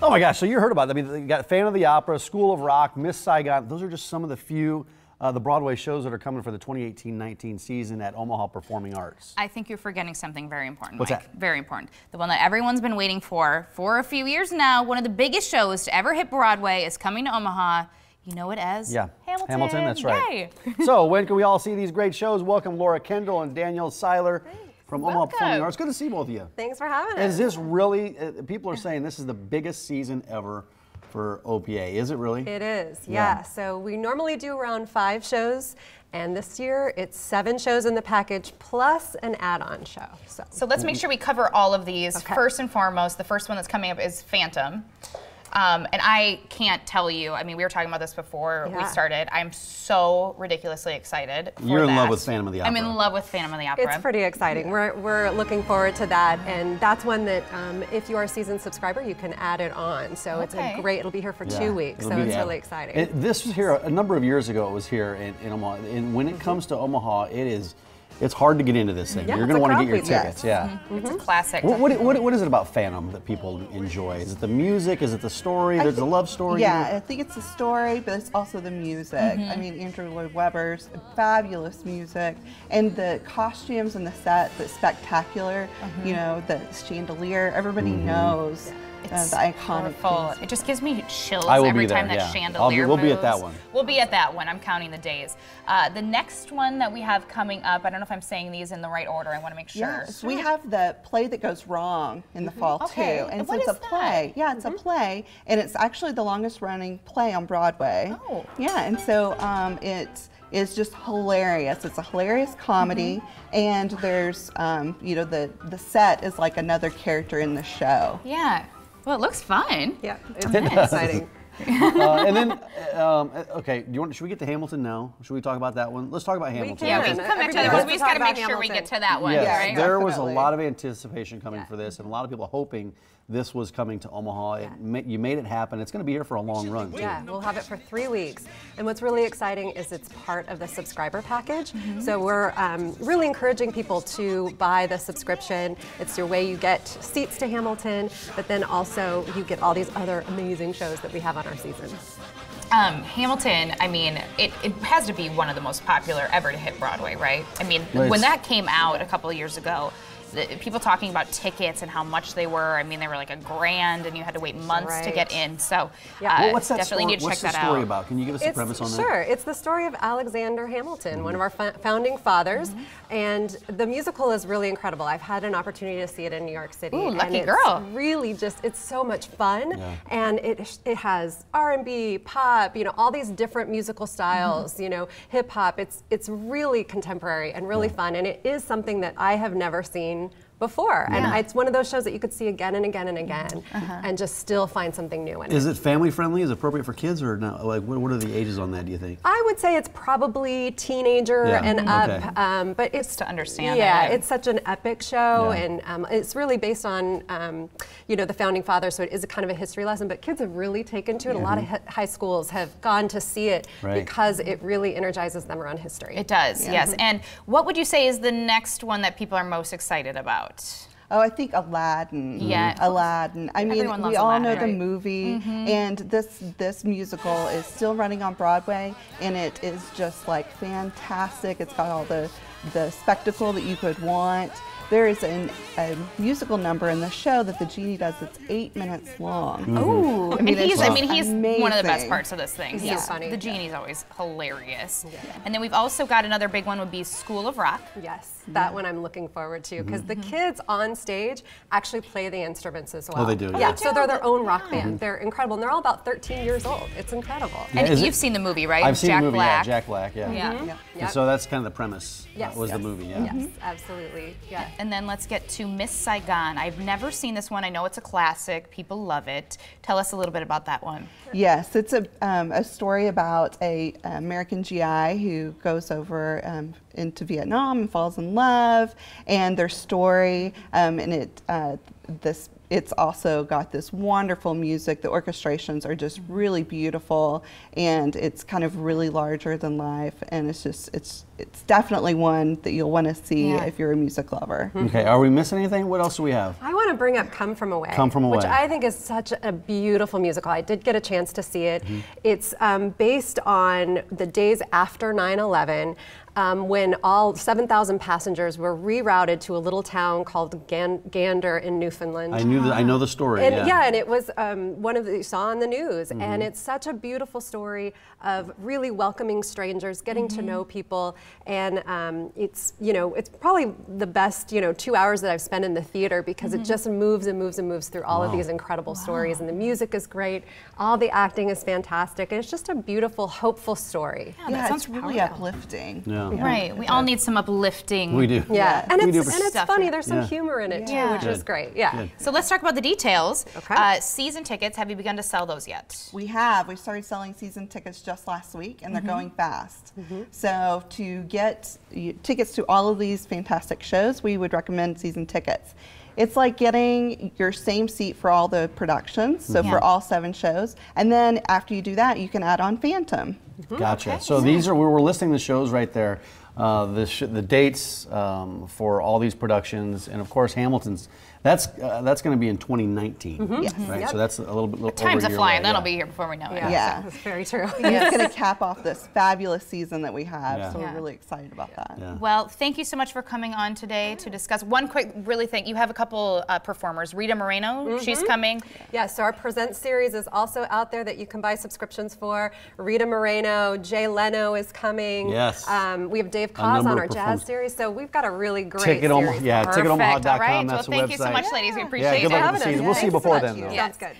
Oh my gosh, so you heard about that. I mean, you got Phantom of the Opera, School of Rock, Miss Saigon. Those are just some of the few the Broadway shows that are coming for the 2018-19 season at Omaha Performing Arts. I think you're forgetting something very important, What's Mike. that? Very important. The one that everyone's been waiting for a few years now. One of the biggest shows to ever hit Broadway is coming to Omaha. You know it as Hamilton, that's right. Yay. So when can we all see these great shows? Welcome Laura Kendall and Danielle Seiler from Omaha Performing Arts. Good to see both of you. Thanks for having us. Is this really, people are saying this is the biggest season ever for OPA. Is it really? It is, yeah. So we normally do around 5 shows, and this year it's 7 shows in the package plus an add-on show. So let's make sure we cover all of these. Okay. First and foremost, the first one that's coming up is Phantom. And I can't tell you, I mean, we were talking about this before we started. I'm so ridiculously excited for You're in that. love with Phantom of the Opera. I'm in love with Phantom of the Opera. It's pretty exciting. We're looking forward to that, and that's one that if you are a season subscriber, you can add it on. So it's a great, it'll be here for 2 weeks, so it's really exciting. This was here a number of years ago. It was here in Omaha, and when it comes to Omaha, it's hard to get into this thing. You're going to want to get your tickets. It's a classic. What is it about Phantom that people enjoy? Is it the music? Is it the story? There's a love story? Yeah, I think it's the story, but it's also the music. I mean, Andrew Lloyd Webber's fabulous music, and the costumes and the set, the spectacular, you know, the chandelier, everybody knows. It's the iconic powerful. It just gives me chills I will every be there, time that chandelier We'll moves. be at that one. We'll be at that one. I'm counting the days. The next one that we have coming up, I don't know if I'm saying these in the right order. I want to make sure. Yes, we have the Play That Goes Wrong in the fall too, and so it's a play. Yeah, it's a play, and it's actually the longest running play on Broadway. Oh. Yeah, and so it is just hilarious. It's a hilarious comedy, and there's you know, the set is like another character in the show. Yeah. Well, it looks fun. Yeah, it's exciting. And then, okay, should we get to Hamilton now? Should we talk about that one? Let's talk about Hamilton. Yeah, we can come back to that one. We just got to make sure we get to that one. Yes, Right? there was a lot of anticipation coming for this, and a lot of people hoping this was coming to Omaha. You made it happen. It's going to be here for a long run, too. Yeah, we'll have it for 3 weeks. And what's really exciting is it's part of the subscriber package. So we're really encouraging people to buy the subscription. It's your way you get seats to Hamilton, but then also you get all these other amazing shows that we have on our season. Hamilton, I mean, it has to be one of the most popular ever to hit Broadway, right? I mean, when that came out a couple of years ago, people talking about tickets and how much they were. I mean, they were like $1,000, and you had to wait months to get in. So what's that definitely need to check that out. What's the story about? Can you give us the premise on that? Sure. It's the story of Alexander Hamilton, one of our founding fathers, and the musical is really incredible. I've had an opportunity to see it in New York City. Ooh, lucky and girl. It's really just, it's so much fun, and it has R&B, pop, you know, all these different musical styles, you know, hip hop. It's really contemporary and really fun, and it is something that I have never seen before, and it's one of those shows that you could see again and again and again, and just still find something new in it. Is it family friendly? Is it appropriate for kids, or not? Like, what are the ages on that, do you think? I would say it's probably teenager and up, but it's to understand. Yeah, it's such an epic show, and it's really based on you know, the founding fathers, so it is a kind of a history lesson. But kids have really taken to it. A lot of high schools have gone to see it because it really energizes them around history. It does, yes. And what would you say is the next one that people are most excited about? Oh, I think Aladdin. Yeah. Aladdin. I mean, we all know the movie, and this musical is still running on Broadway, and it is just like fantastic. It's got all the spectacle that you could want. There is a musical number in the show that the genie does that's 8 minutes long. Ooh, and he's amazing. One of the best parts of this thing. He's so funny. The genie's always hilarious. And then we've also got another big one would be School of Rock. Yes, that one I'm looking forward to, because the kids on stage actually play the instruments as well. Oh, they do? Yeah, so they're their own rock band. They're incredible, and they're all about 13 years old. It's incredible. And you've seen the movie, right? I've seen Jack the movie, Black. Jack Black, And so that's kind of the premise, was the movie, Yes, absolutely, yeah. And then let's get to Miss Saigon. I've never seen this one. I know it's a classic. People love it. Tell us a little bit about that one. Yes, it's a story about a American GI who goes over into Vietnam and falls in love, and their story, and it's also got this wonderful music. The orchestrations are just really beautiful, and it's kind of really larger than life, and it's it's definitely one that you'll want to see if you're a music lover. Okay, are we missing anything? What else do we have? I want to bring up Come From Away. Come From Away. Which I think is such a beautiful musical. I did get a chance to see it. It's based on the days after 9/11. When all 7,000 passengers were rerouted to a little town called Gander in Newfoundland. I know the story. And and it was one of the you saw on the news, and it's such a beautiful story of really welcoming strangers, getting to know people, and it's it's probably the best 2 hours that I've spent in the theater because it just moves and moves and moves through all of these incredible stories, and the music is great, all the acting is fantastic, and it's just a beautiful, hopeful story. Yeah, that sounds really uplifting. Yeah. Right. We all need some uplifting. We do. Yeah, and it's stuff. funny. There's some humor in it too, which is great. Yeah. Good. So let's talk about the details. Okay. Season tickets. Have you begun to sell those yet? We have. We started selling season tickets just last week, and they're going fast. So to get tickets to all of these fantastic shows, we would recommend season tickets. It's like getting your same seat for all the productions, so for all 7 shows, and then after you do that, you can add on Phantom. Gotcha. So these are, we're listing the shows right there, the dates for all these productions, and of course Hamilton's. That's going to be in 2019, Yes. right? Yep. So that's a little bit. Time's a flying. away, That'll be here before we know it. Yeah. That's very true. It's going to cap off this fabulous season that we have, so Yeah. we're really excited about that. Yeah. Well, thank you so much for coming on today to discuss. One quick, really thing. You have a couple performers. Rita Moreno, she's coming. Yeah, so our Present series is also out there that you can buy subscriptions for. Rita Moreno, Jay Leno is coming. Yes. We have Dave Koz number on of our jazz performers. series, so we've got a really great Ticket series. Ticketomaha.com. Perfect. That's All right. the Well, thank website. you so much, ladies. We appreciate Yeah, good luck it. with the season. Yeah, We'll see you thanks so before much. then, though. Sounds good.